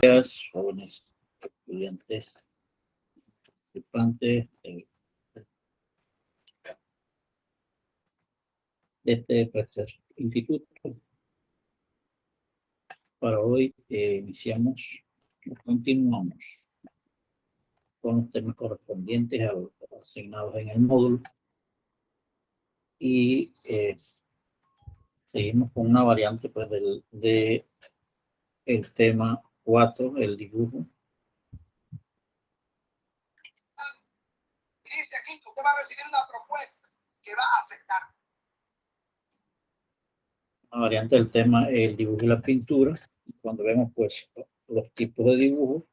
días, jóvenes estudiantes, participantes de este precioso instituto. Para hoy iniciamos o continuamos con los temas correspondientes a los asignados en el módulo y seguimos con una variante pues, de el tema 4, el dibujo. Dice aquí que usted va a recibir una propuesta que va a aceptar. Una variante del tema el dibujo y la pintura. Cuando vemos pues los tipos de dibujo,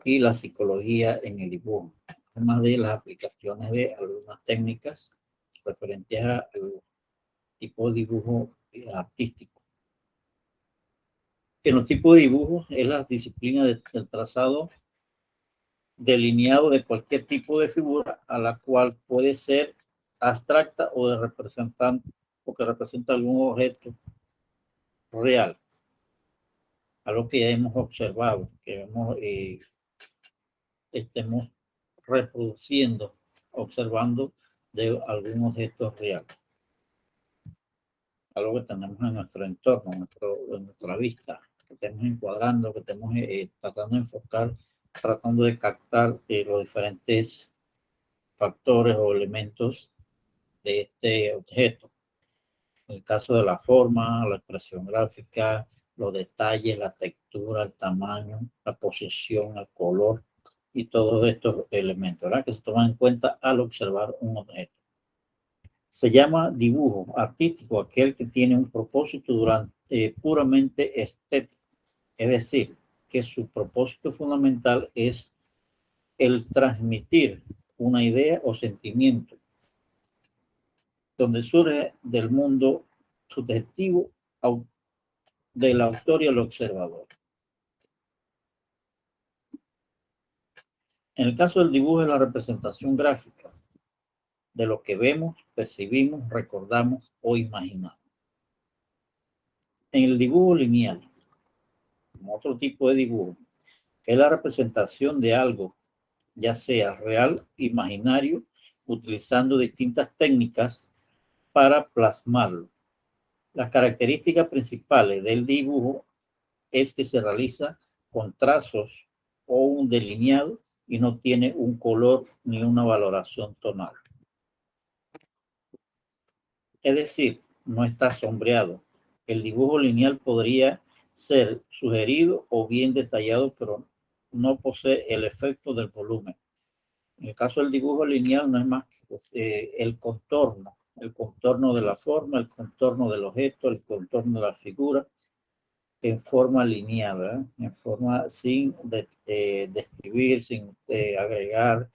y la psicología en el dibujo, además de las aplicaciones de algunas técnicas referentes al tipo de dibujo artístico. En los tipos de dibujos es la disciplina del trazado delineado de cualquier tipo de figura a la cual puede ser abstracta o de representante o que representa algún objeto real, algo que ya hemos observado, que estemos reproduciendo, observando de algún objeto real, algo que tenemos en nuestro entorno, en nuestra vista, que estemos encuadrando, que estemos tratando de enfocar, tratando de captar los diferentes factores o elementos de este objeto. En el caso de la forma, la expresión gráfica, los detalles, la textura, el tamaño, la posición, el color y todos estos elementos, ¿verdad? Que se toman en cuenta al observar un objeto. Se llama dibujo artístico aquel que tiene un propósito puramente estético, es decir, que su propósito fundamental es el transmitir una idea o sentimiento, donde surge del mundo subjetivo del autor y el observador. En el caso del dibujo es la representación gráfica de lo que vemos, percibimos, recordamos o imaginamos. En el dibujo lineal, como otro tipo de dibujo, es la representación de algo, ya sea real, imaginario, utilizando distintas técnicas para plasmarlo. Las características principales del dibujo es que se realiza con trazos o un delineado y no tiene un color ni una valoración tonal. Es decir, no está sombreado. El dibujo lineal podría ser sugerido o bien detallado, pero no posee el efecto del volumen. En el caso del dibujo lineal no es más que pues, el contorno de la forma, el contorno del objeto, el contorno de la figura, en forma lineal, ¿verdad? En forma sin describir, sin agregar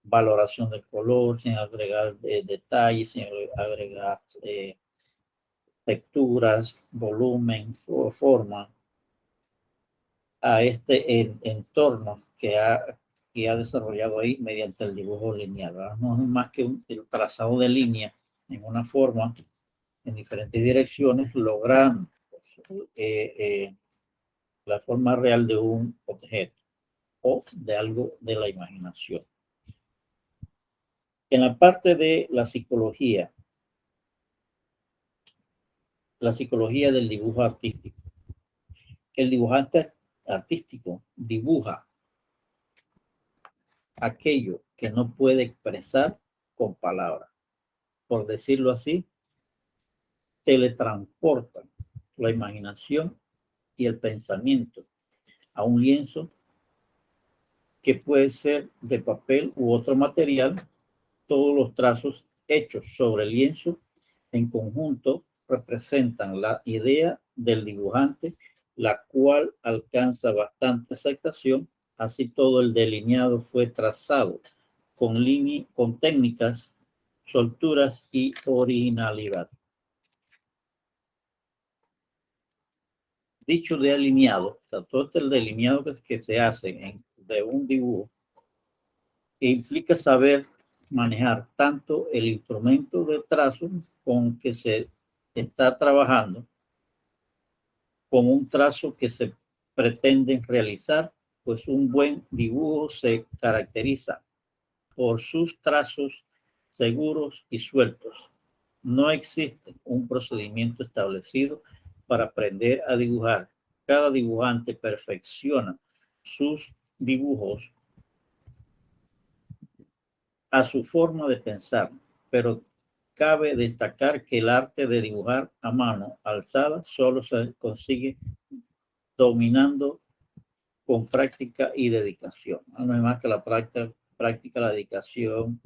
valoración del color, sin agregar detalles, sin agregar texturas, volumen o forma a este entorno que ha desarrollado ahí mediante el dibujo lineal, ¿verdad? No es más que el trazado de línea en una forma en diferentes direcciones, logrando la forma real de un objeto o de algo de la imaginación. En la parte de la psicología del dibujo artístico, el dibujante artístico dibuja aquello que no puede expresar con palabras. Por decirlo así, teletransporta la imaginación y el pensamiento a un lienzo que puede ser de papel u otro material. Todos los trazos hechos sobre el lienzo en conjunto representan la idea del dibujante, la cual alcanza bastante aceptación. Así todo el delineado fue trazado con técnicas, solturas y originalidad. Dicho delineado, todo el delineado que se hace de un dibujo implica saber manejar tanto el instrumento de trazo con que se está trabajando con un trazo que se pretende realizar, pues un buen dibujo se caracteriza por sus trazos seguros y sueltos. No existe un procedimiento establecido para aprender a dibujar. Cada dibujante perfecciona sus dibujos a su forma de pensar, pero cabe destacar que el arte de dibujar a mano alzada solo se consigue dominando con práctica y dedicación. No es más que la práctica, la dedicación,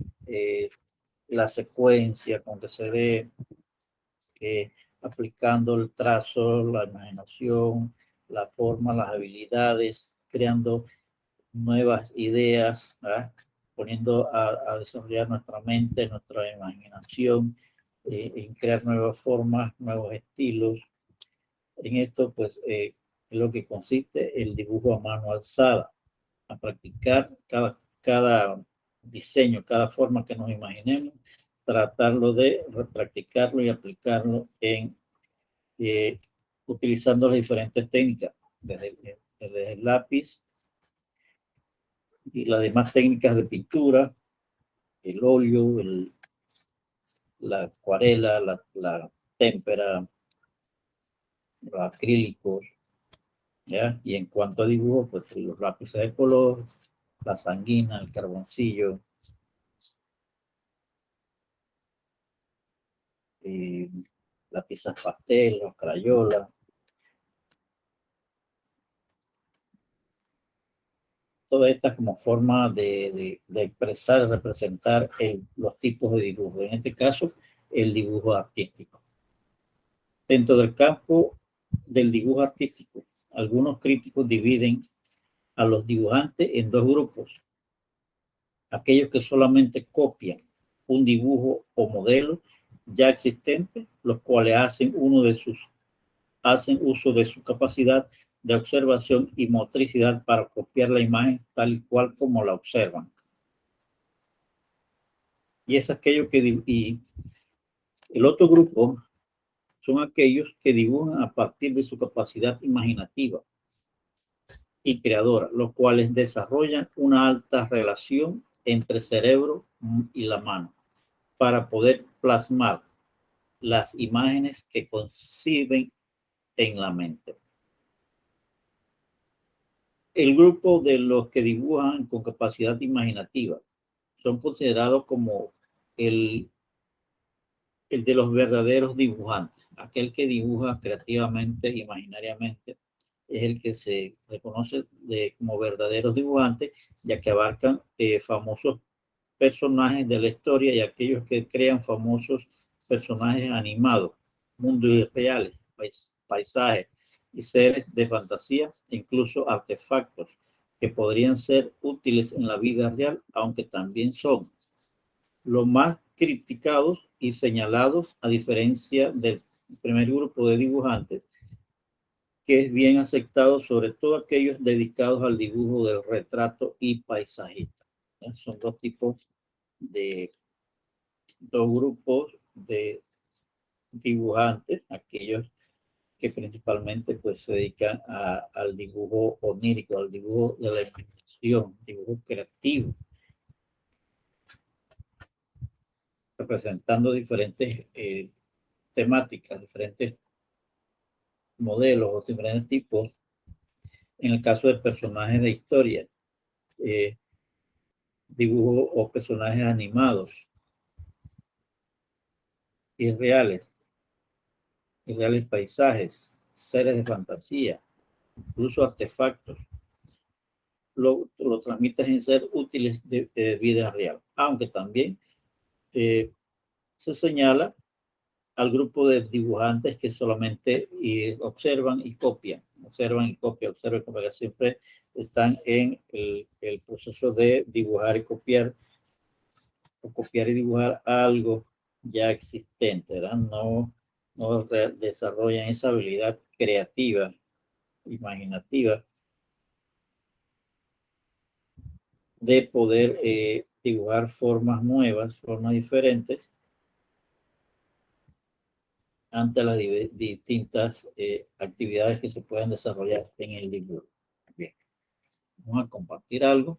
la secuencia con que se ve, aplicando el trazo, la imaginación, la forma, las habilidades, creando nuevas ideas, ¿verdad? Poniendo a desarrollar nuestra mente, nuestra imaginación, en crear nuevas formas, nuevos estilos. En esto, pues, es lo que consiste el dibujo a mano alzada, a practicar cada diseño, cada forma que nos imaginemos, tratarlo de practicarlo y aplicarlo en utilizando las diferentes técnicas, desde el lápiz y las demás técnicas de pintura, el óleo, la acuarela, la témpera, los acrílicos, ¿ya? Y en cuanto a dibujo, pues los lápices de color, la sanguina, el carboncillo, lápices pastel, los crayolas. Todas estas como forma de expresar, representar los tipos de dibujo. En este caso, el dibujo artístico. Dentro del campo del dibujo artístico, algunos críticos dividen a los dibujantes en dos grupos: aquellos que solamente copian un dibujo o modelo ya existente, los cuales hacen uso de su capacidad de observación y motricidad para copiar la imagen tal y cual como la observan. Y es aquello y el otro grupo son aquellos que dibujan a partir de su capacidad imaginativa y creadora, los cuales desarrollan una alta relación entre cerebro y la mano para poder plasmar las imágenes que conciben en la mente. El grupo de los que dibujan con capacidad imaginativa son considerados como el de los verdaderos dibujantes. Aquel que dibuja creativamente, imaginariamente, es el que se reconoce como verdaderos dibujantes, ya que abarcan famosos personajes de la historia y aquellos que crean famosos personajes animados, mundos irreales, paisajes y seres de fantasía, incluso artefactos que podrían ser útiles en la vida real, aunque también son los más criticados y señalados, a diferencia del primer grupo de dibujantes, que es bien aceptado, sobre todo aquellos dedicados al dibujo del retrato y paisajista. Son dos tipos de dos grupos de dibujantes, aquellos que principalmente pues se dedican al dibujo onírico, al dibujo de la imaginación, dibujo creativo, representando diferentes temáticas, diferentes modelos o diferentes tipos. En el caso de personajes de historia, dibujo o personajes animados y reales paisajes, seres de fantasía, incluso artefactos, lo transmites en ser útiles de vida real, aunque también se señala al grupo de dibujantes que solamente observan y copian, que siempre están en el proceso de dibujar y copiar, o copiar y dibujar algo ya existente, ¿verdad? No desarrollan esa habilidad creativa, imaginativa, de poder dibujar formas nuevas, formas diferentes, ante las distintas actividades que se pueden desarrollar en el dibujo. Bien, vamos a compartir algo.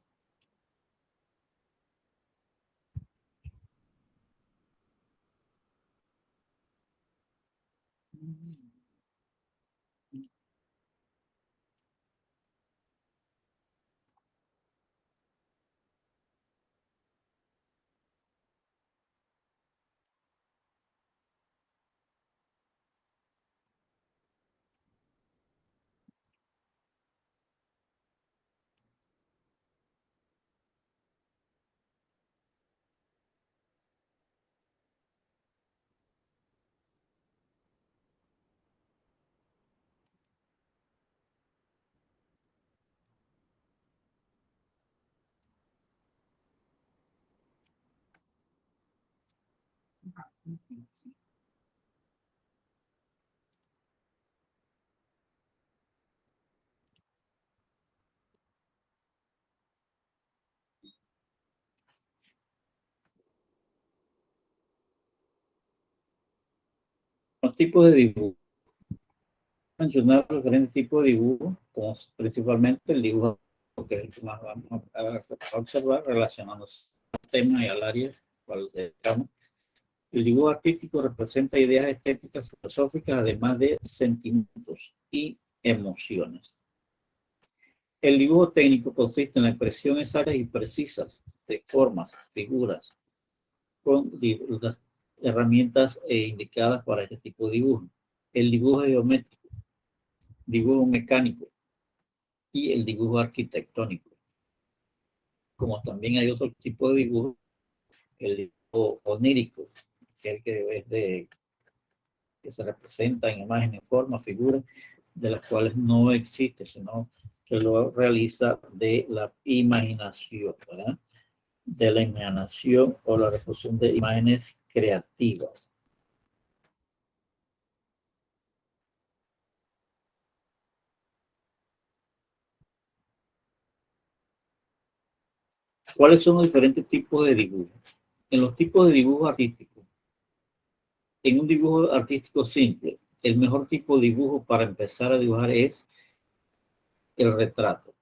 Los tipos de dibujo. Mencionar los diferentes tipos de dibujo, como principalmente el dibujo que es el que más vamos a observar relacionándose al tema y al área cual dedicamos. El dibujo artístico representa ideas estéticas, filosóficas, además de sentimientos y emociones. El dibujo técnico consiste en la expresión exactas y precisas de formas, figuras, con las herramientas indicadas para este tipo de dibujo. El dibujo geométrico, dibujo mecánico y el dibujo arquitectónico. Como también hay otro tipo de dibujo, el dibujo onírico, que es el que se representa en imágenes, formas, figuras, de las cuales no existe, sino que lo realiza de la imaginación, ¿verdad? De la imaginación o la reproducción de imágenes creativas. ¿Cuáles son los diferentes tipos de dibujo? En los tipos de dibujo artístico, en un dibujo artístico simple, el mejor tipo de dibujo para empezar a dibujar es el retrato.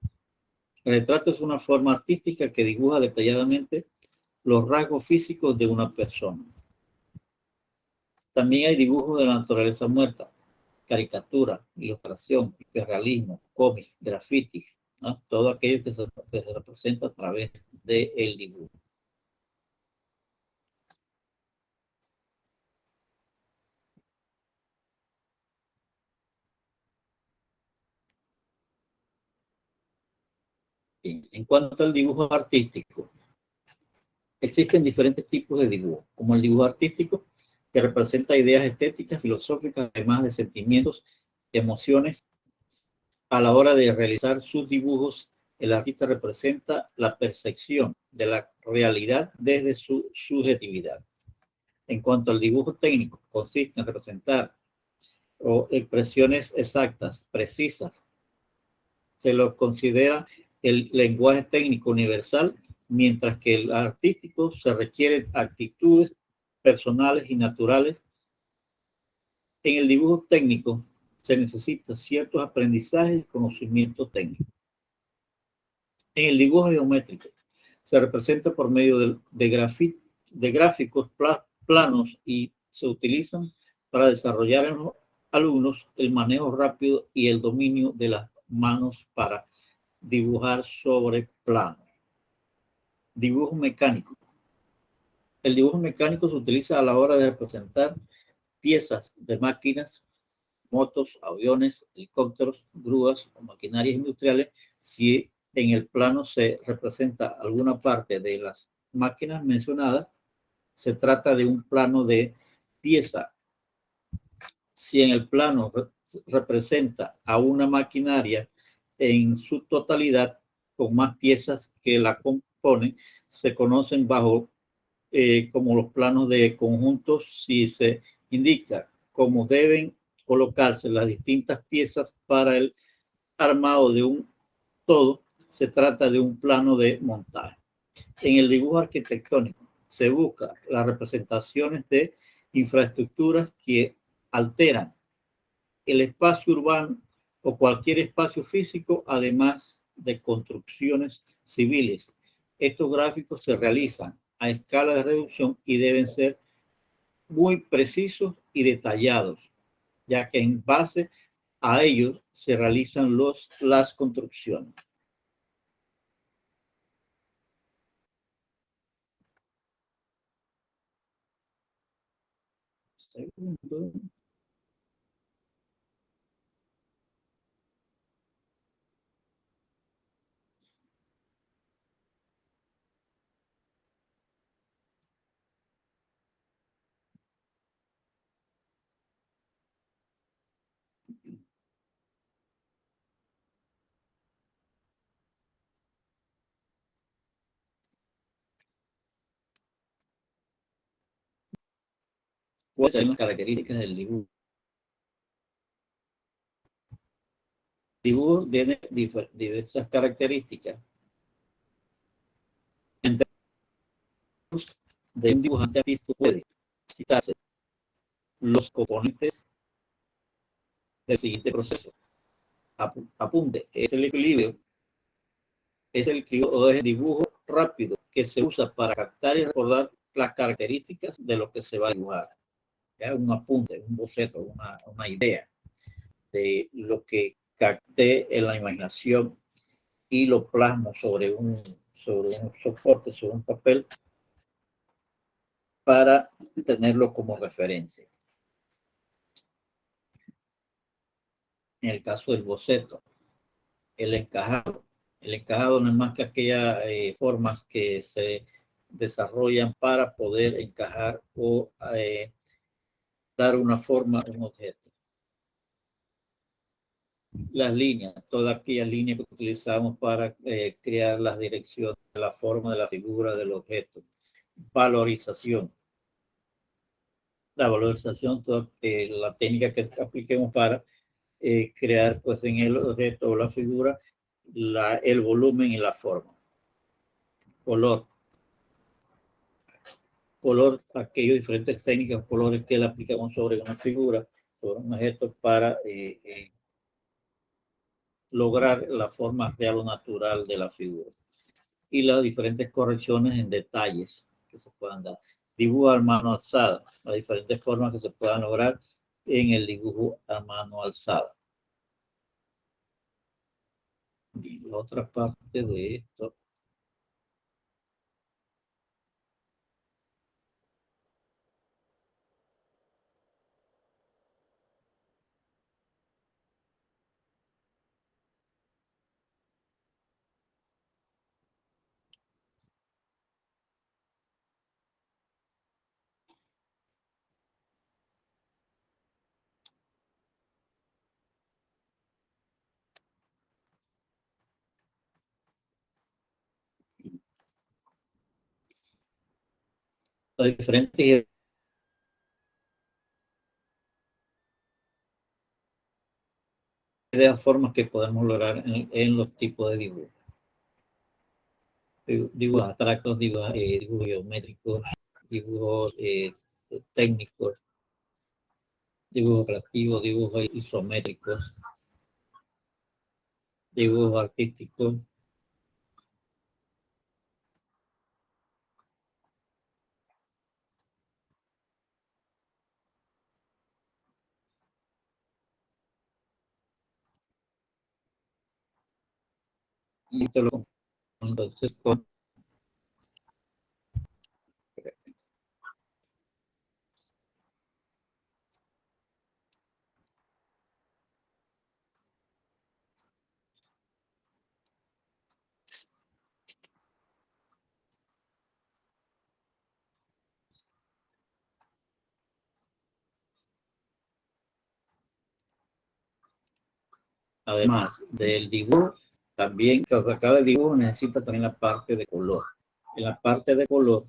El retrato es una forma artística que dibuja detalladamente los rasgos físicos de una persona. También hay dibujos de la naturaleza muerta, caricatura, ilustración, hiperrealismo, cómics, graffiti, ¿no? Todo aquello que se representa a través del dibujo. Bien. En cuanto al dibujo artístico, existen diferentes tipos de dibujo, como el dibujo artístico, que representa ideas estéticas, filosóficas, además de sentimientos, emociones. A la hora de realizar sus dibujos, el artista representa la percepción de la realidad desde su subjetividad. En cuanto al dibujo técnico, consiste en representar expresiones exactas, precisas. Se lo considera el lenguaje técnico universal, mientras que el artístico se requieren actitudes personales y naturales. En el dibujo técnico se necesita ciertos aprendizajes y conocimientos técnicos. En el dibujo geométrico se representa por medio de gráficos planos y se utilizan para desarrollar en los alumnos el manejo rápido y el dominio de las manos para dibujar sobre planos. Dibujo mecánico. El dibujo mecánico se utiliza a la hora de representar piezas de máquinas, motos, aviones, helicópteros, grúas o maquinarias industriales. Si en el plano se representa alguna parte de las máquinas mencionadas, se trata de un plano de pieza. Si en el plano representa a una maquinaria en su totalidad, con más piezas que la componen, se conocen bajo como los planos de conjuntos. Si se indica cómo deben colocarse las distintas piezas para el armado de un todo, se trata de un plano de montaje. En el dibujo arquitectónico se busca las representaciones de infraestructuras que alteran el espacio urbano o cualquier espacio físico, además de construcciones civiles. Estos gráficos se realizan a escala de reducción y deben ser muy precisos y detallados, ya que en base a ellos se realizan las construcciones. Segundo. ¿Cuáles son las características del dibujo? El dibujo tiene diversas características. Entre de un dibujante artístico puede citarse los componentes del siguiente proceso. Apunte, es el equilibrio, es el dibujo rápido que se usa para captar y recordar las características de lo que se va a dibujar. Ya un apunte, un boceto, una idea de lo que capté en la imaginación y lo plasmo sobre un soporte, sobre un papel, para tenerlo como referencia. En el caso del boceto, el encajado. El encajado no es más que aquellas formas que se desarrollan para poder encajar o dar una forma a un objeto. Las líneas, todas aquellas líneas que utilizamos para crear las direcciones, la forma de la figura del objeto. Valorización. La valorización, toda la técnica que apliquemos para crear pues en el objeto o la figura el volumen y la forma. Color. Color, aquellos diferentes técnicas, colores que le aplicamos sobre una figura, sobre un objeto para lograr la forma real o natural de la figura. Y las diferentes correcciones en detalles que se puedan dar. Dibujo a mano alzada, las diferentes formas que se puedan lograr en el dibujo a mano alzada. Y la otra parte de esto. Las diferentes formas que podemos lograr en los tipos de dibujos. Dibujos abstractos, dibujos geométricos, dibujos técnicos, dibujos creativos, dibujos isométricos, dibujos artísticos. Y te lo entonces con además del dibujo, también cada dibujo necesita también la parte de color. En la parte de color,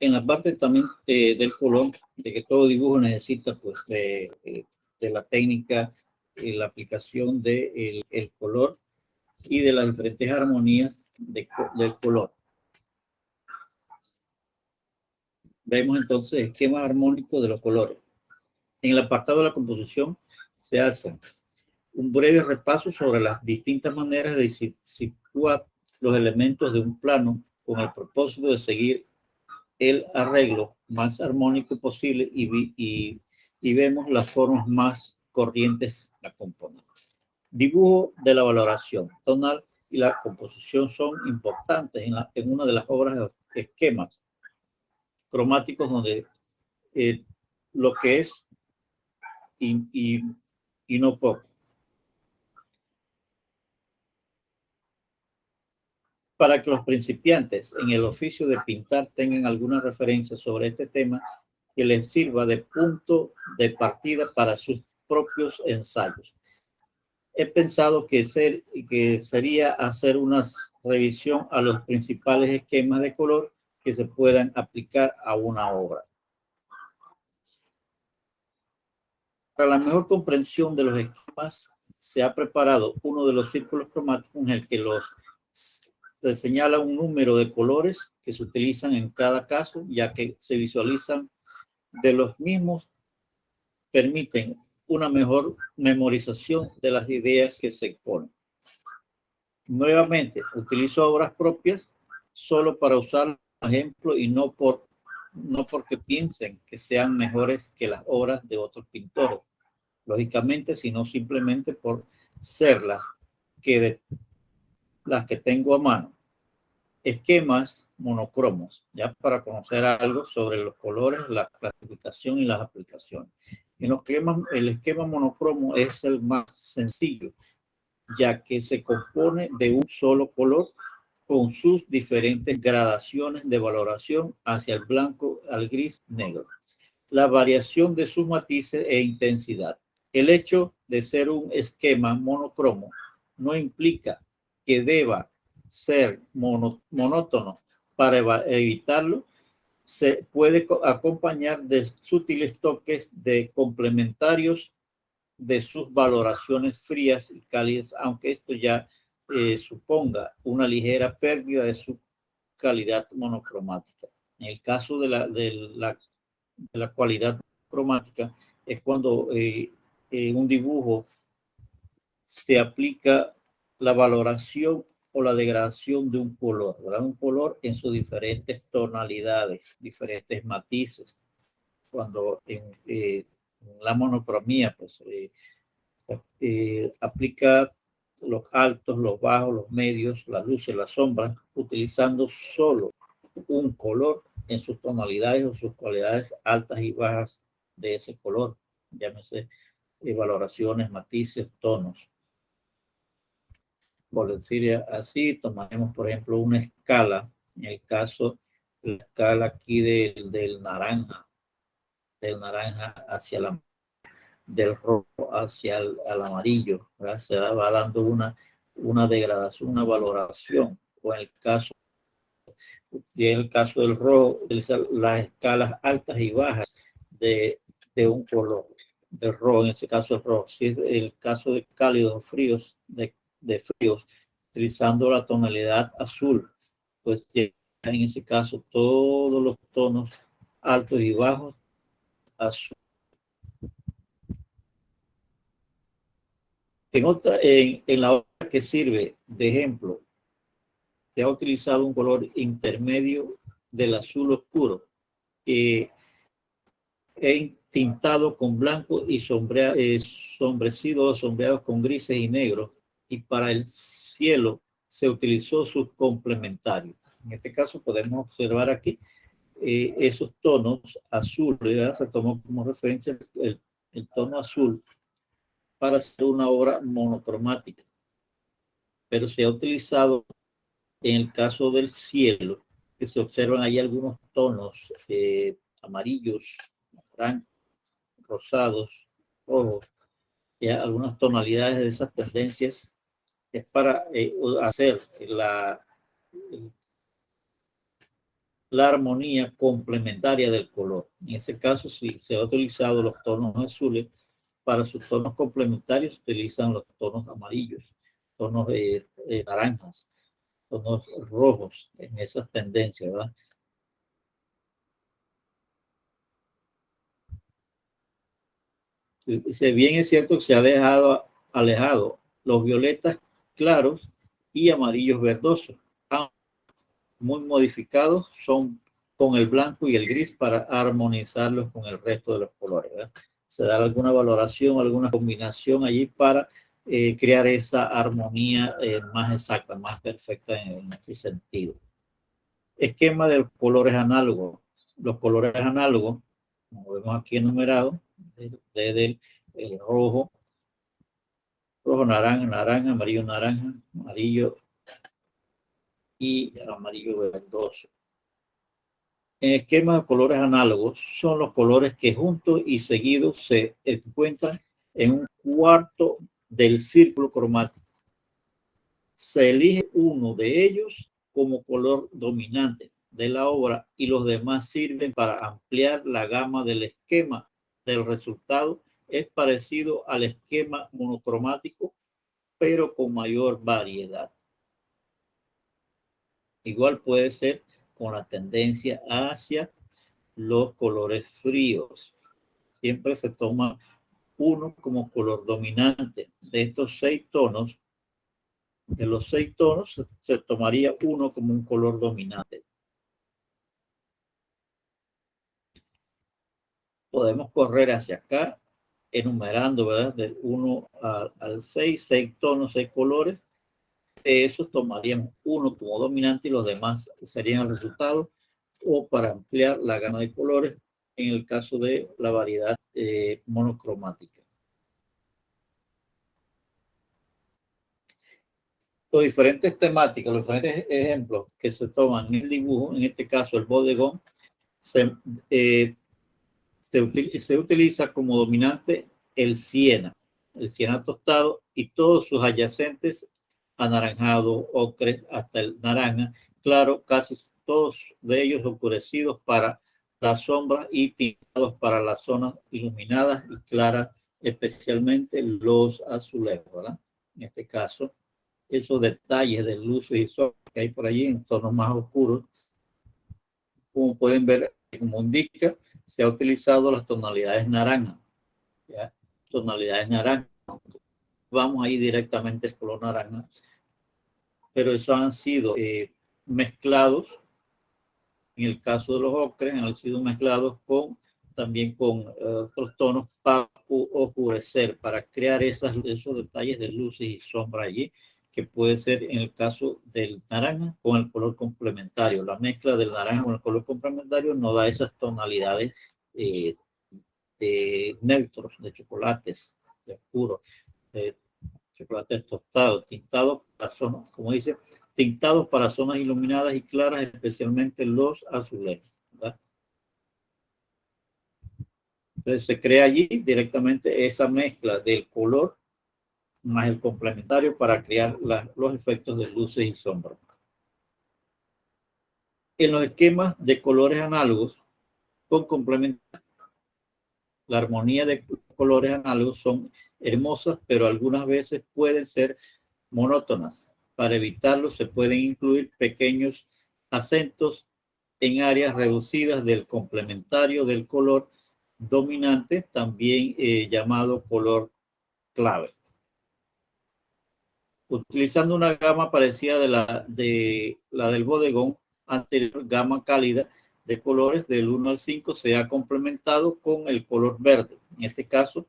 en la parte también del color, de que todo dibujo necesita pues de la técnica y la aplicación del el color y de las diferentes armonías del color. Vemos entonces esquema armónico de los colores. En el apartado de la composición se hace un breve repaso sobre las distintas maneras de situar los elementos de un plano con el propósito de seguir el arreglo más armónico posible y vemos las formas más corrientes de la componer. Dibujo de la valoración tonal y la composición son importantes en una de las obras de esquemas cromáticos donde lo que es y no poco. Para que los principiantes en el oficio de pintar tengan alguna referencia sobre este tema que les sirva de punto de partida para sus propios ensayos. He pensado que sería hacer una revisión a los principales esquemas de color que se puedan aplicar a una obra. Para la mejor comprensión de los esquemas, se ha preparado uno de los círculos cromáticos en el que se señala un número de colores que se utilizan en cada caso, ya que se visualizan de los mismos, permiten una mejor memorización de las ideas que se exponen. Nuevamente, utilizo obras propias solo para usar ejemplo y no porque piensen que sean mejores que las obras de otros pintores, lógicamente, sino simplemente por ser las que tengo a mano. Esquemas monocromos, ya para conocer algo sobre los colores, la clasificación y las aplicaciones. El esquema monocromo es el más sencillo, ya que se compone de un solo color con sus diferentes gradaciones de valoración hacia el blanco al gris negro, la variación de sus matices e intensidad. El hecho de ser un esquema monocromo no implica que deba ser monótono. Para evitarlo, se puede acompañar de sutiles toques de complementarios de sus valoraciones frías y cálidas, aunque esto ya suponga una ligera pérdida de su calidad monocromática. En el caso de la cualidad cromática es cuando en un dibujo se aplica la valoración o la degradación de un color, ¿verdad? Un color en sus diferentes tonalidades, diferentes matices. Cuando en la monocromía, pues aplica los altos, los bajos, los medios, las luces, las sombras, utilizando solo un color en sus tonalidades o sus cualidades altas y bajas de ese color, llámese valoraciones, matices, tonos. Por decir así, tomaremos por ejemplo una escala, en el caso, la escala aquí del naranja hacia del rojo hacia al amarillo, ¿verdad? Se va dando una degradación, una valoración, o en el caso del rojo, las escalas altas y bajas de un color, del rojo, en ese caso el rojo. Si es el caso de cálidos o fríos, de fríos, utilizando la tonalidad azul, pues en ese caso todos los tonos altos y bajos azul. En la obra que sirve de ejemplo, se ha utilizado un color intermedio del azul oscuro, tintado con blanco y sombrecido o sombreados con grises y negros, y para el cielo se utilizó sus complementarios. En este caso podemos observar aquí esos tonos azules, se tomó como referencia el tono azul para hacer una obra monocromática, pero se ha utilizado en el caso del cielo, que se observan ahí algunos tonos amarillos, rosados, rojos, ya algunas tonalidades de esas tendencias, es para hacer la armonía complementaria del color. En ese caso, si se ha utilizado los tonos azules, para sus tonos complementarios se utilizan los tonos amarillos, tonos naranjas, tonos rojos, en esas tendencias, ¿verdad? Si bien es cierto que se ha dejado alejado los violetas claros y amarillos verdosos, muy modificados son con el blanco y el gris para armonizarlos con el resto de los colores, ¿verdad? Se da alguna valoración, alguna combinación allí para crear esa armonía más exacta, más perfecta en ese sentido. Esquema de los colores análogos. Los colores análogos, como vemos aquí enumerado, desde el rojo, naranja, naranja, amarillo y amarillo verdoso. En esquema de colores análogos son los colores que juntos y seguidos se encuentran en un cuarto del círculo cromático. Se elige uno de ellos como color dominante de la obra y los demás sirven para ampliar la gama del esquema. Del resultado es parecido al esquema monocromático, pero con mayor variedad. Igual puede ser con la tendencia hacia los colores fríos. Siempre se toma uno como color dominante. De estos 6 tonos, de los 6 tonos, se tomaría uno como un color dominante. Podemos correr hacia acá, enumerando, ¿verdad? Del 1 al 6, 6 tonos, 6 colores. De esos tomaríamos uno como dominante y los demás serían el resultado, o para ampliar la gama de colores en el caso de la variedad monocromática. Los diferentes temáticas, los diferentes ejemplos que se toman en el dibujo, en este caso el bodegón, se utiliza como dominante el siena tostado y todos sus adyacentes, anaranjado, ocre, hasta el naranja, claro, casi todos de ellos oscurecidos para las sombras y tintados para las zonas iluminadas y claras, especialmente los azulejos, ¿verdad? En este caso, esos detalles de luces y sombras que hay por allí en tonos más oscuros, como pueden ver, como indica, se ha utilizado las tonalidades naranja, ¿ya? Tonalidades naranja. Vamos ahí directamente al color naranja, pero esos han sido mezclados, en el caso de los ocres, han sido mezclados también con otros tonos para oscurecer, para crear esos detalles de luces y sombras allí, que puede ser en el caso del naranja con el color complementario. La mezcla del naranja con el color complementario nos da esas tonalidades de neutros, de chocolates, de oscuros, de chocolates tostados, tintados para zonas, como dice, tintados para zonas iluminadas y claras, especialmente los azulejos, ¿verdad? Entonces se crea allí directamente esa mezcla del color más el complementario para crear los efectos de luces y sombras. En los esquemas de colores análogos con complementario, la armonía de colores análogos son hermosas, pero algunas veces pueden ser monótonas. Para evitarlo, se pueden incluir pequeños acentos en áreas reducidas del complementario del color dominante, también llamado color clave. Utilizando una gama parecida de la del bodegón anterior, gama cálida de colores del 1 al 5, se ha complementado con el color verde. En este caso,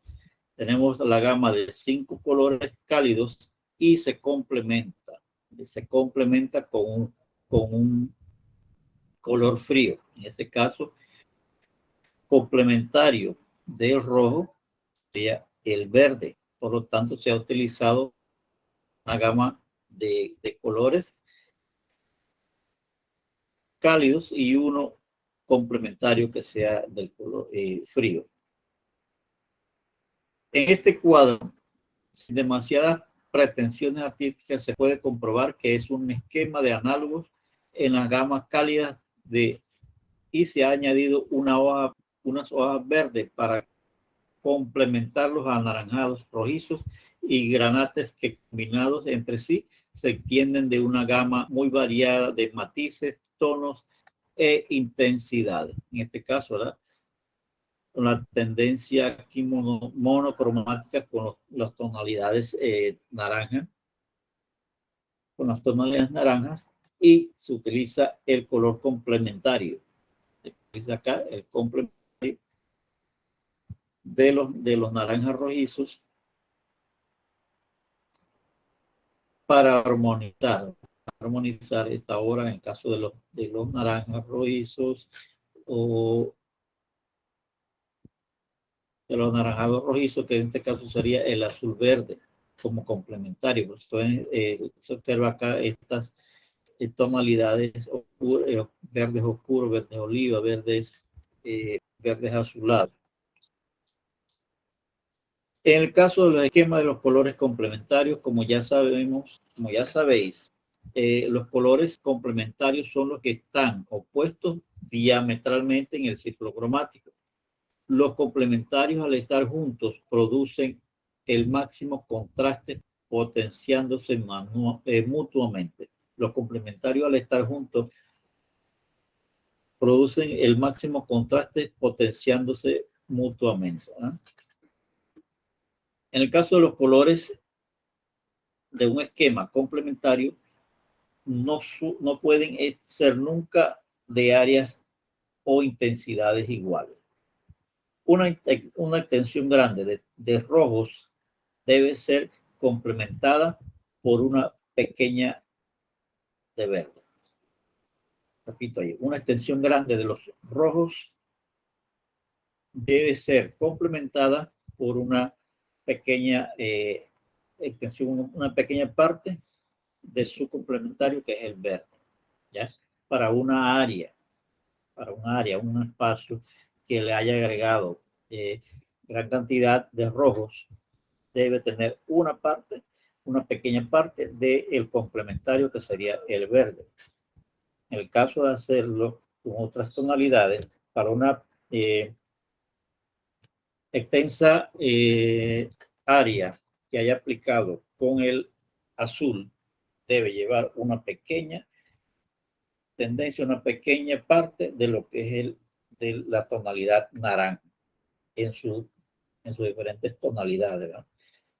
tenemos la gama de 5 colores cálidos y se complementa con un color frío. En este caso, complementario del rojo sería el verde. Por lo tanto, se ha utilizado una gama de colores cálidos y uno complementario que sea del color frío. En este cuadro, sin demasiadas pretensiones artísticas, se puede comprobar que es un esquema de análogos en las gamas cálidas de y se ha añadido unas hojas verdes para complementar los anaranjados rojizos y granates que combinados entre sí se extienden de una gama muy variada de matices, tonos e intensidades. En este caso, ¿verdad?, con la tendencia aquí monocromática con las tonalidades naranja, con las tonalidades naranjas, y se utiliza el color complementario. Se utiliza acá el complementario de los naranjas rojizos para armonizar esta obra en el caso de los naranjas rojizos o de los naranjados rojizos, que en este caso sería el azul verde como complementario. Pues, se observa acá estas tonalidades verdes oscuros, verdes oliva, verdes azulados. En el caso del esquema de los colores complementarios, como ya sabéis, los colores complementarios son los que están opuestos diametralmente en el ciclo cromático. Los complementarios, al estar juntos, producen el máximo contraste, potenciándose mutuamente. Los complementarios, al estar juntos, producen el máximo contraste, potenciándose mutuamente, ¿eh? En el caso de los colores de un esquema complementario, no pueden ser nunca de áreas o intensidades iguales. Una extensión grande de rojos debe ser complementada por una pequeña de verde. Repito ahí, una extensión grande de los rojos debe ser complementada por una pequeña extensión, una pequeña parte de su complementario, que es el verde, ¿ya? Para una área, un espacio que le haya agregado gran cantidad de rojos, debe tener una pequeña parte del complementario, que sería el verde. En el caso de hacerlo con otras tonalidades, para una extensa área que haya aplicado con el azul, debe llevar una pequeña tendencia, una pequeña parte de lo que es de la tonalidad naranja en sus diferentes tonalidades, ¿verdad?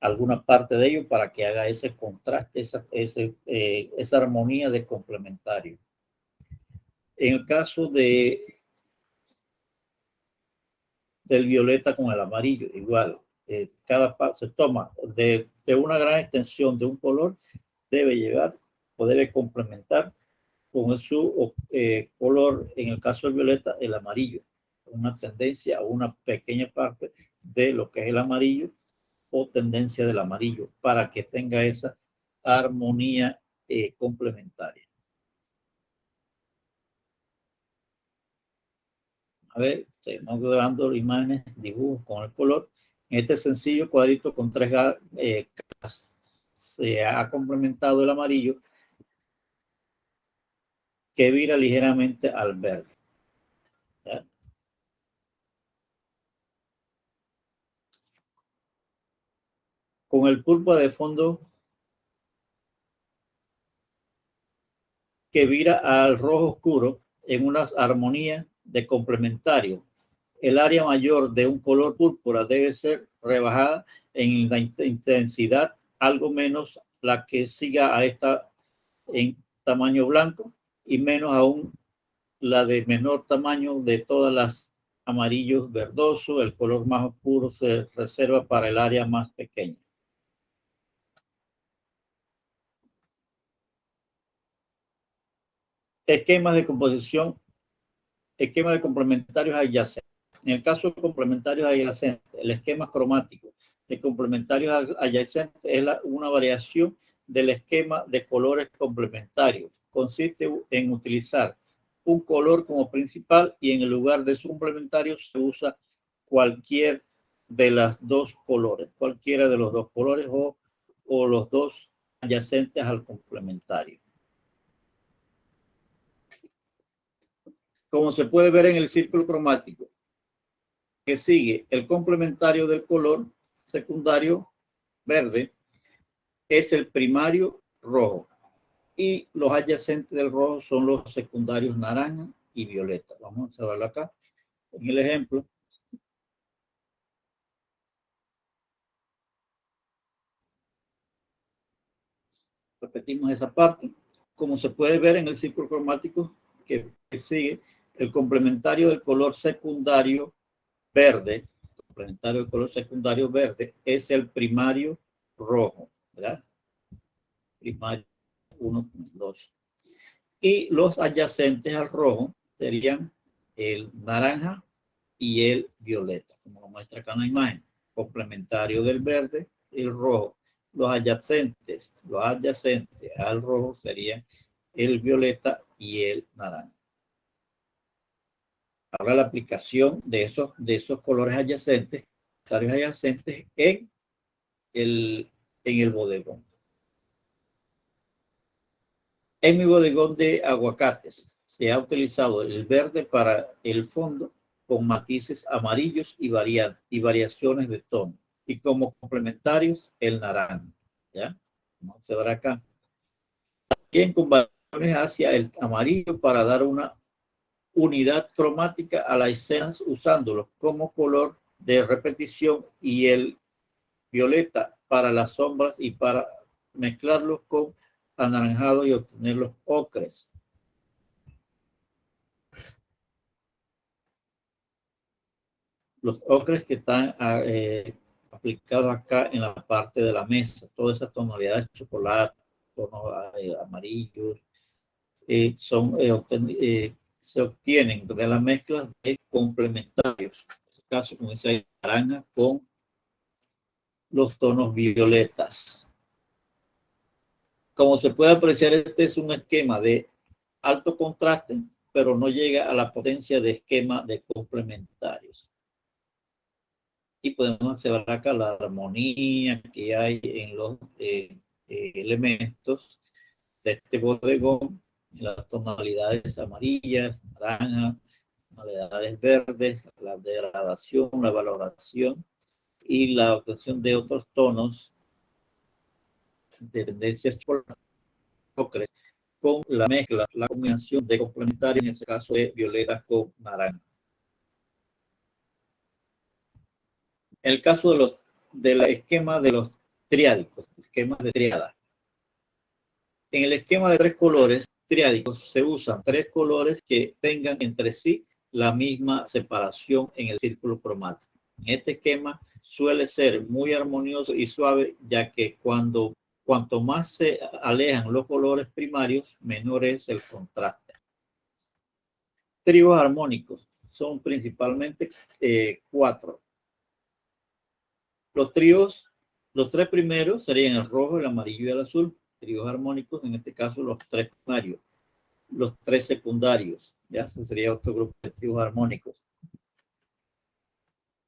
Alguna parte de ello para que haga ese contraste, esa armonía de complementario. En el caso del violeta con el amarillo, igual, cada parte se toma de una gran extensión de un color, debe llevar o debe complementar con su color, en el caso del violeta, el amarillo, una tendencia o una pequeña parte de lo que es el amarillo o tendencia del amarillo, para que tenga esa armonía complementaria. A ver, estamos grabando imágenes, dibujos con el color. En este sencillo cuadrito con tres caras se ha complementado el amarillo, que vira ligeramente al verde, ¿ya? Con el púrpura de fondo, que vira al rojo oscuro en unas armonías de complementario. El área mayor de un color púrpura debe ser rebajada en la intensidad, algo menos la que siga a esta en tamaño blanco, y menos aún la de menor tamaño de todas las amarillos verdosos. El color más oscuro se reserva para el área más pequeña. Esquemas de composición, esquema de complementarios adyacentes. En el caso de complementarios adyacentes, el esquema cromático de complementarios adyacentes es una variación del esquema de colores complementarios. Consiste en utilizar un color como principal y en el lugar de su complementario se usa cualquier de los dos colores o los dos adyacentes al complementario. Como se puede ver en el círculo cromático que sigue, el complementario del color secundario verde es el primario rojo y los adyacentes del rojo son los secundarios naranja y violeta. Vamos a verlo acá en el ejemplo. Repetimos esa parte. Como se puede ver en el círculo cromático que sigue, el complementario del color secundario verde, complementario del color secundario verde, es el primario rojo, ¿verdad? Primario 1, 2. Y los adyacentes al rojo serían el naranja y el violeta, como lo muestra acá en la imagen. Complementario del verde y el rojo. Los adyacentes al rojo serían el violeta y el naranja. Ahora la aplicación de esos colores adyacentes en el bodegón. En mi bodegón de aguacates se ha utilizado el verde para el fondo con matices amarillos y variaciones de tono. Y como complementarios, el naranja. ¿Ya? Vamos a ver acá. También con variaciones hacia el amarillo para dar una unidad cromática a las escenas usándolos como color de repetición y el violeta para las sombras y para mezclarlos con anaranjado y obtener los ocres. Los ocres que están aplicados acá en la parte de la mesa, todas esas tonalidades de chocolate, tonos amarillos, se obtienen de la mezcla de complementarios. En este caso, con esa naranja con los tonos violetas. Como se puede apreciar, este es un esquema de alto contraste, pero no llega a la potencia de esquema de complementarios. Y podemos observar acá la armonía que hay en los elementos de este bodegón, las tonalidades amarillas, naranjas, tonalidades verdes, la degradación, la valoración y la obtención de otros tonos de tendencias con la mezcla, la combinación de complementarios, en este caso de violeta con naranja. En el caso del esquema de los triádicos, esquemas de triada. En el esquema de tres colores triádicos se usan tres colores que tengan entre sí la misma separación en el círculo cromático. En este esquema suele ser muy armonioso y suave, ya que cuanto más se alejan los colores primarios, menor es el contraste. Tríos armónicos son principalmente cuatro. Los tres primeros serían el rojo, el amarillo y el azul. Tríos armónicos, en este caso los tres primarios. Los tres secundarios, ya ese sería otro grupo de tríos armónicos.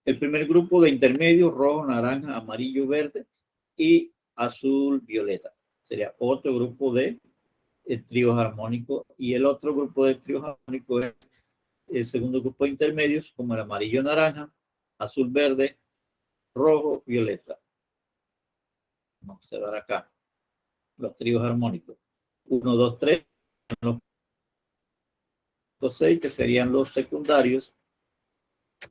El primer grupo de intermedios, rojo, naranja, amarillo, verde y azul, violeta. Sería otro grupo de tríos armónicos. Y el otro grupo de tríos armónicos es el segundo grupo de intermedios, como el amarillo, naranja, azul, verde, rojo, violeta. Vamos a observar acá los tríos armónicos. 1, 2, 3, los 6, que serían los secundarios.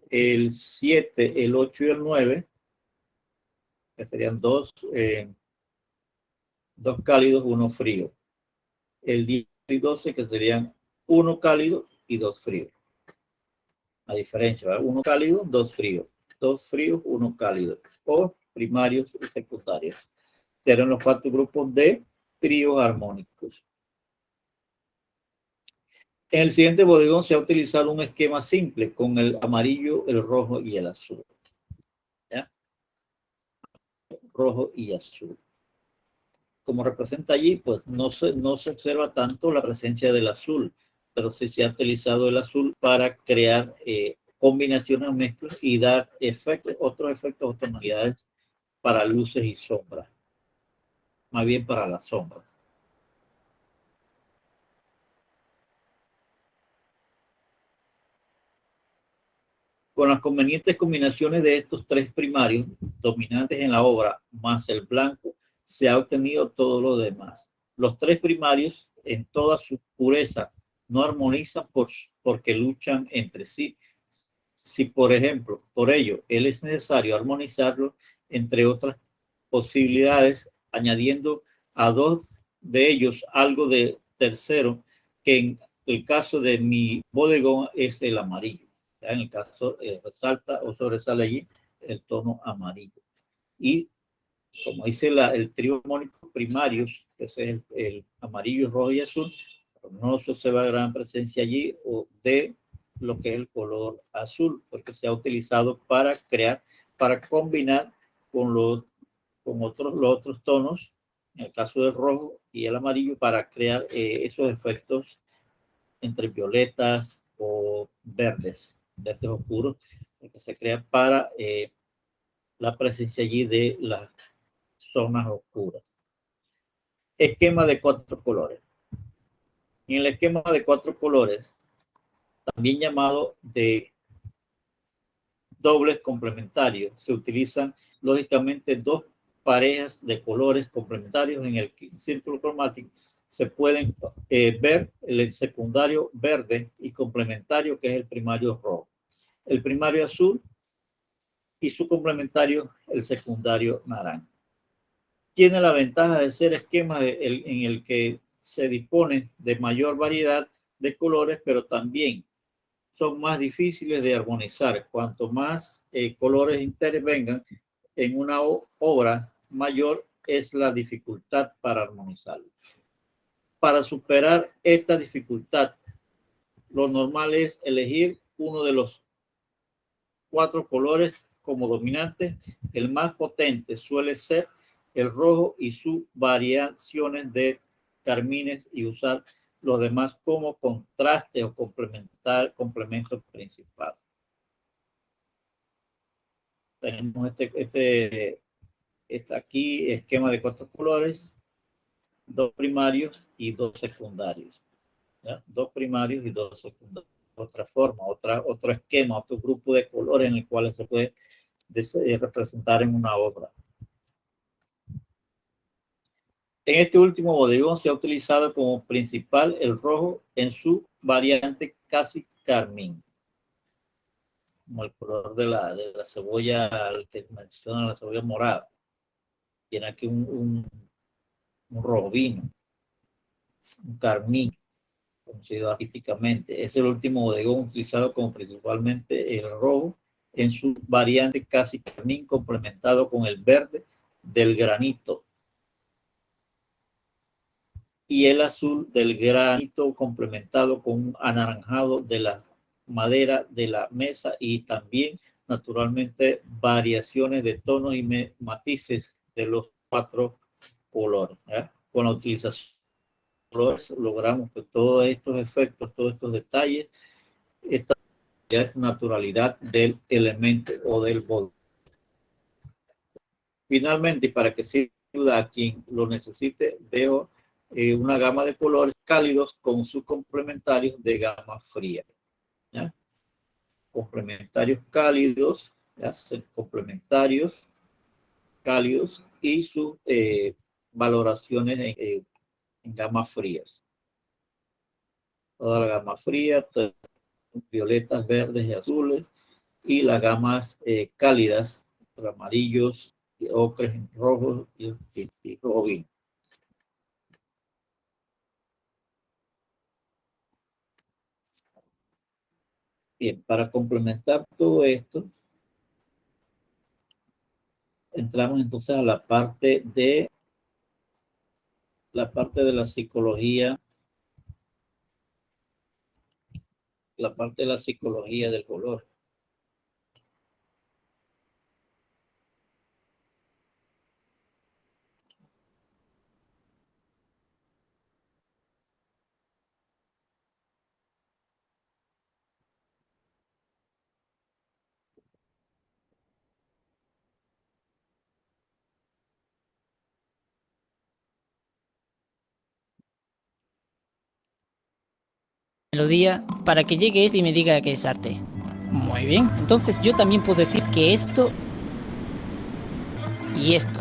El 7, el 8 y el 9, que serían dos cálidos, uno frío. El 10 y 12, que serían uno cálido y dos fríos. La diferencia, ¿verdad? Uno cálido, dos fríos. Dos fríos, uno cálido. O primarios y secundarios. Serán los cuatro grupos de tríos armónicos. En el siguiente bodegón se ha utilizado un esquema simple con el amarillo, el rojo y el azul. ¿Ya? Rojo y azul. Como representa allí, pues no se observa tanto la presencia del azul, pero sí se ha utilizado el azul para crear combinaciones, mezclas y dar otros efectos o tonalidades para luces y sombras, más bien para las sombras. Con las convenientes combinaciones de estos tres primarios dominantes en la obra más el blanco, se ha obtenido todo lo demás. Los tres primarios, en toda su pureza, no armonizan porque luchan entre sí. Si, por ejemplo, por ello, él es necesario armonizarlo, entre otras posibilidades, añadiendo a dos de ellos algo de tercero, que en el caso de mi bodegón es el amarillo. En el caso resalta o sobresale allí el tono amarillo. Y como dice el trío armónico primarios, que es el amarillo, rojo y azul, no se observa gran presencia allí o de lo que es el color azul, porque se ha utilizado para crear, para combinar con los otros tonos, en el caso del rojo y el amarillo, para crear esos efectos entre violetas o verdes oscuros, que se crea para la presencia allí de las zonas oscuras. Esquema de cuatro colores. En el esquema de cuatro colores, también llamado de dobles complementarios, se utilizan lógicamente dos parejas de colores complementarios. En el círculo cromático se pueden ver el secundario verde y complementario, que es el primario rojo, el primario azul y su complementario, el secundario naranja. Tiene la ventaja de ser esquema en el que se dispone de mayor variedad de colores, pero también son más difíciles de armonizar. Cuanto más colores intervengan en una obra, mayor es la dificultad para armonizarlo. Para superar esta dificultad, lo normal es elegir uno de los cuatro colores como dominante. El más potente suele ser el rojo y sus variaciones de carmines, y usar los demás como contraste o complemento principal. Tenemos este aquí, esquema de cuatro colores, dos primarios y dos secundarios. ¿Ya? Dos primarios y dos secundarios. Otra forma, otro esquema, otro grupo de colores en el cual se puede representar en una obra. En este último bodegón se ha utilizado como principal el rojo en su variante casi carmín, como el color de la cebolla, el que menciona la cebolla morada. Tiene aquí un rojo vino, un carmín, conocido artísticamente. Es el último bodegón utilizado como principalmente el rojo en su variante casi carmín, complementado con el verde del granito y el azul del granito, complementado con un anaranjado de la madera de la mesa, y también naturalmente variaciones de tonos y matices de los cuatro colores. Con la utilización de colores logramos que todos estos efectos, todos estos detalles, esta naturalidad del elemento o del borde. Finalmente, para que sirva a quien lo necesite, veo una gama de colores cálidos con sus complementarios de gama fría. ¿Ya? Complementarios cálidos, ¿ya? Complementarios cálidos y sus valoraciones en gamas frías. Toda la gama fría, violetas, verdes y azules, y las gamas cálidas, amarillos, ocres, rojos y rojo vino. Bien, para complementar todo esto, entramos entonces a la parte de la psicología, del color. Melodía para que llegue este y me diga que es arte. Muy bien, entonces yo también puedo decir que esto, y esto,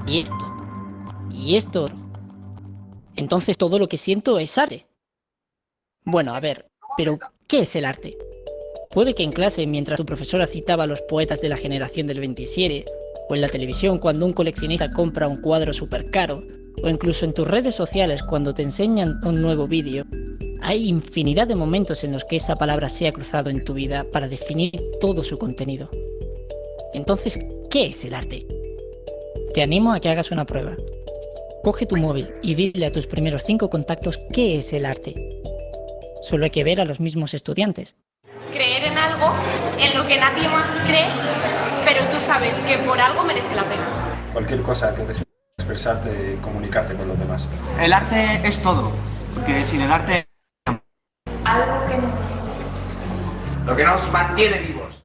y esto, y esto. Entonces todo lo que siento es arte. Bueno, a ver, pero ¿qué es el arte? Puede que en clase, mientras tu profesora citaba a los poetas de la generación del 27, o en la televisión cuando un coleccionista compra un cuadro súper caro, o incluso en tus redes sociales cuando te enseñan un nuevo vídeo, hay infinidad de momentos en los que esa palabra se ha cruzado en tu vida para definir todo su contenido. Entonces, ¿qué es el arte? Te animo a que hagas una prueba. Coge tu móvil y dile a tus primeros 5 contactos qué es el arte. Solo hay que ver a los mismos estudiantes. Creer en algo en lo que nadie más cree, pero tú sabes que por algo merece la pena. Cualquier cosa que desees expresarte y comunicarte con los demás. El arte es todo, porque sin el arte... Algo que necesites expresar. Lo que nos mantiene vivos.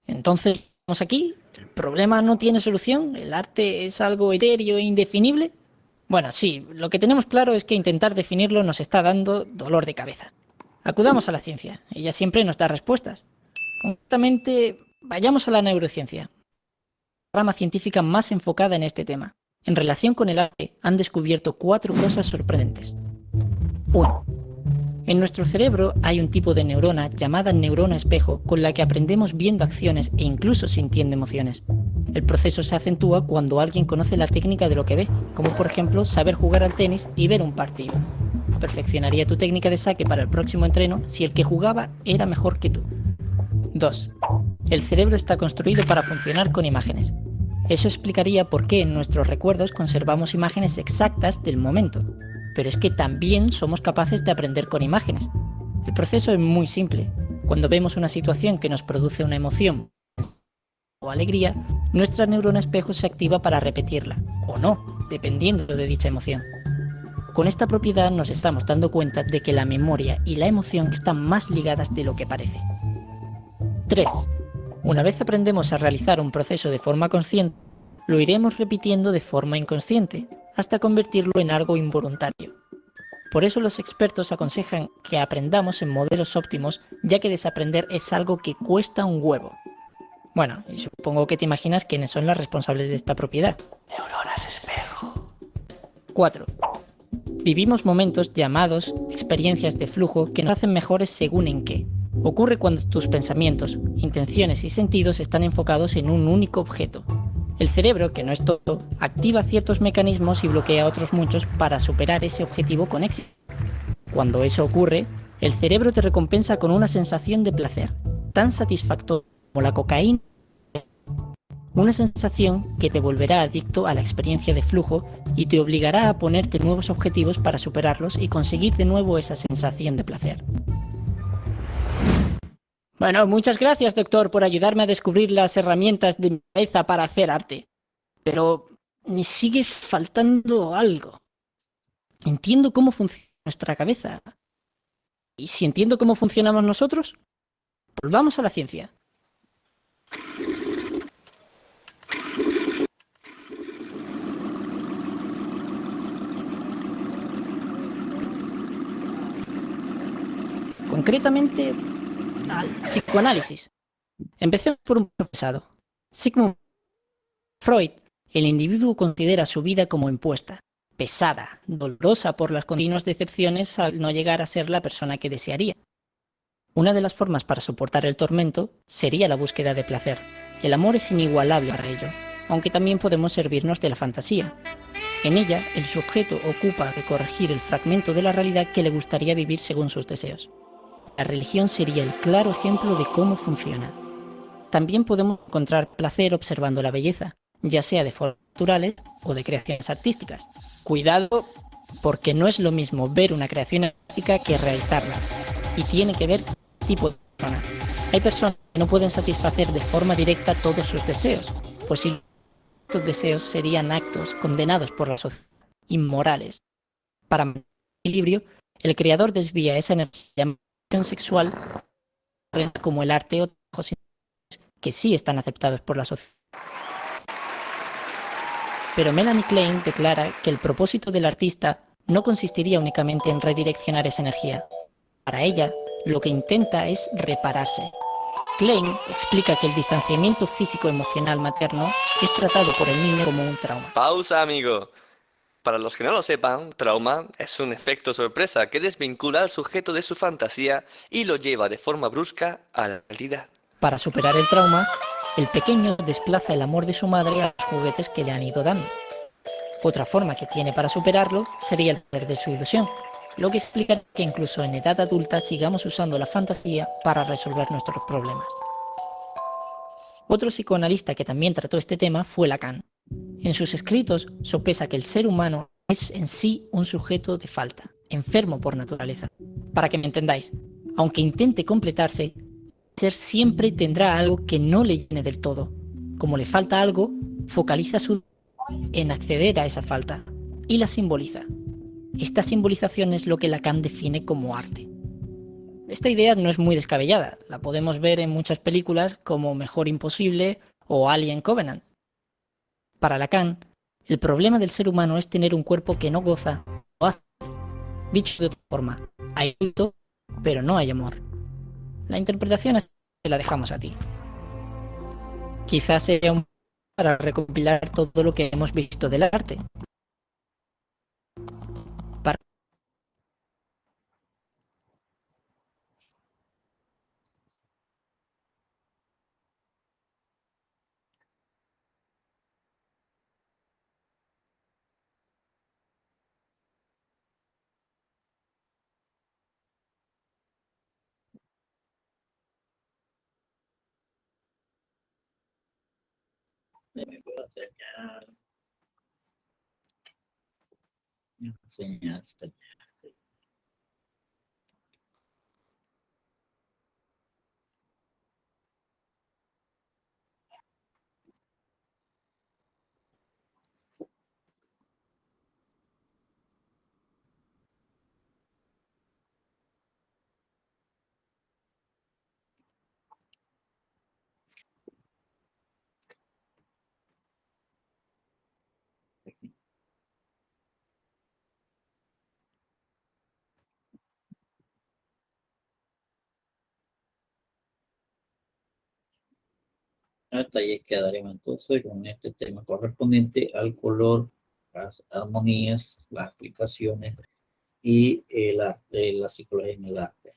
Entonces, ¿estamos aquí? ¿El problema no tiene solución? ¿El arte es algo etéreo e indefinible? Bueno, sí, lo que tenemos claro es que intentar definirlo nos está dando dolor de cabeza. Acudamos a la ciencia, ella siempre nos da respuestas. Concretamente, vayamos a la neurociencia, la rama científica más enfocada en este tema. En relación con el arte, han descubierto 4 cosas sorprendentes. 1. En nuestro cerebro hay un tipo de neurona llamada neurona espejo con la que aprendemos viendo acciones e incluso sintiendo emociones. El proceso se acentúa cuando alguien conoce la técnica de lo que ve, como por ejemplo saber jugar al tenis y ver un partido. Perfeccionaría tu técnica de saque para el próximo entreno si el que jugaba era mejor que tú. 2. El cerebro está construido para funcionar con imágenes. Eso explicaría por qué en nuestros recuerdos conservamos imágenes exactas del momento. Pero es que también somos capaces de aprender con imágenes. El proceso es muy simple. Cuando vemos una situación que nos produce una emoción o alegría, nuestra neurona espejo se activa para repetirla, o no, dependiendo de dicha emoción. Con esta propiedad nos estamos dando cuenta de que la memoria y la emoción están más ligadas de lo que parece. 3. Una vez aprendemos a realizar un proceso de forma consciente, lo iremos repitiendo de forma inconsciente, hasta convertirlo en algo involuntario. Por eso los expertos aconsejan que aprendamos en modelos óptimos, ya que desaprender es algo que cuesta un huevo. Bueno, y supongo que te imaginas quiénes son las responsables de esta propiedad. Neuronas espejo. 4. Vivimos momentos llamados experiencias de flujo que nos hacen mejores según en qué. Ocurre cuando tus pensamientos, intenciones y sentidos están enfocados en un único objeto. El cerebro, que no es todo, activa ciertos mecanismos y bloquea otros muchos para superar ese objetivo con éxito. Cuando eso ocurre, el cerebro te recompensa con una sensación de placer, tan satisfactoria como la cocaína. Una sensación que te volverá adicto a la experiencia de flujo y te obligará a ponerte nuevos objetivos para superarlos y conseguir de nuevo esa sensación de placer. Bueno, muchas gracias, doctor, por ayudarme a descubrir las herramientas de mi cabeza para hacer arte. Pero me sigue faltando algo. Entiendo cómo funciona nuestra cabeza. ¿Y si entiendo cómo funcionamos nosotros? Volvamos a la ciencia. Concretamente, al psicoanálisis. Empecemos por un pesado. Sigmund Freud, el individuo considera su vida como impuesta, pesada, dolorosa por las continuas decepciones al no llegar a ser la persona que desearía. Una de las formas para soportar el tormento sería la búsqueda de placer. El amor es inigualable para ello, aunque también podemos servirnos de la fantasía. En ella, el sujeto ocupa de corregir el fragmento de la realidad que le gustaría vivir según sus deseos. La religión sería el claro ejemplo de cómo funciona. También podemos encontrar placer observando la belleza, ya sea de formas naturales o de creaciones artísticas. Cuidado, porque no es lo mismo ver una creación artística que realizarla, y tiene que ver tipo de persona. Hay personas que no pueden satisfacer de forma directa todos sus deseos, pues si estos deseos serían actos condenados por la sociedad, inmorales. Para mantener el equilibrio, el creador desvía esa energía sexual como el arte o trabajos que sí están aceptados por la sociedad. Pero Melanie Klein declara que el propósito del artista no consistiría únicamente en redireccionar esa energía. Para ella, Lo que intenta es repararse. Klein explica que el distanciamiento físico-emocional materno es tratado por el niño como un trauma. Pausa, amigo. Para los que no lo sepan, trauma es un efecto sorpresa que desvincula al sujeto de su fantasía y lo lleva de forma brusca a la realidad. Para superar el trauma, el pequeño desplaza el amor de su madre a los juguetes que le han ido dando. Otra forma que tiene para superarlo sería el poder de su ilusión, lo que explica que incluso en edad adulta sigamos usando la fantasía para resolver nuestros problemas. Otro psicoanalista que también trató este tema fue Lacan. En sus escritos sopesa que el ser humano es en sí un sujeto de falta, enfermo por naturaleza. Para que me entendáis, aunque intente completarse, el ser siempre tendrá algo que no le llene del todo. Como le falta algo, focaliza su en acceder a esa falta y la simboliza. Esta simbolización es lo que Lacan define como arte. Esta idea no es muy descabellada, la podemos ver en muchas películas como Mejor Imposible o Alien Covenant. Para Lacan, el problema del ser humano es tener un cuerpo que no goza o hace. Dicho de otra forma, hay culto, pero no hay amor. La interpretación se la dejamos a ti. Quizás sea un para recopilar todo lo que hemos visto del arte. Me puedo enseñar. Hasta ahí quedaremos entonces con este tema correspondiente al color, las armonías, las aplicaciones y el arte, la psicología en el arte.